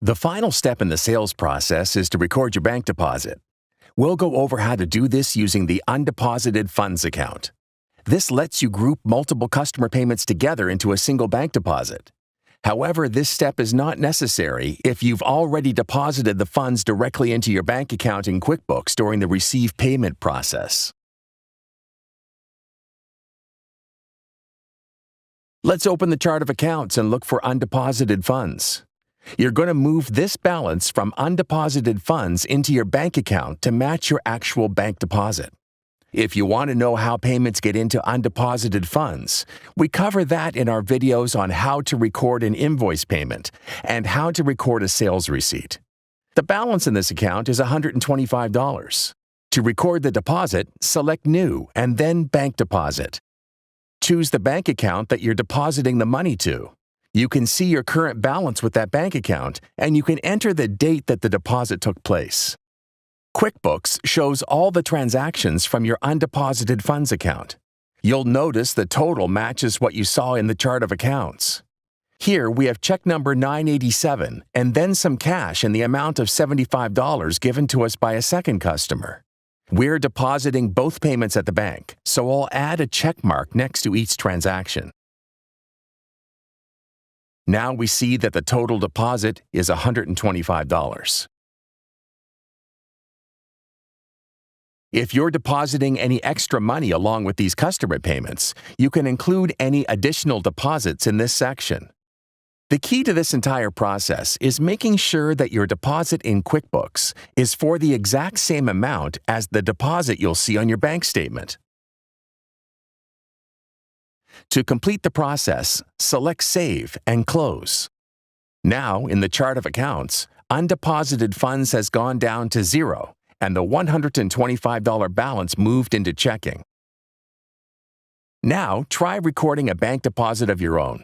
The final step in the sales process is to record your bank deposit. We'll go over how to do this using the Undeposited Funds account. This lets you group multiple customer payments together into a single bank deposit. However, this step is not necessary if you've already deposited the funds directly into your bank account in QuickBooks during the receive payment process. Let's open the chart of accounts and look for undeposited funds. You're going to move this balance from undeposited funds into your bank account to match your actual bank deposit. If you want to know how payments get into undeposited funds, we cover that in our videos on how to record an invoice payment and how to record a sales receipt. The balance in this account is $125. To record the deposit, select New and then Bank Deposit. Choose the bank account that you're depositing the money to. You can see your current balance with that bank account, and you can enter the date that the deposit took place. QuickBooks shows all the transactions from your undeposited funds account. You'll notice the total matches what you saw in the chart of accounts. Here we have check number 987 and then some cash in the amount of $75 given to us by a second customer. We're depositing both payments at the bank, so I'll add a check mark next to each transaction. Now we see that the total deposit is $125. If you're depositing any extra money along with these customer payments, you can include any additional deposits in this section. The key to this entire process is making sure that your deposit in QuickBooks is for the exact same amount as the deposit you'll see on your bank statement. To complete the process, select Save and Close. Now, in the chart of accounts, undeposited funds has gone down to zero, and the $125 balance moved into checking. Now, try recording a bank deposit of your own.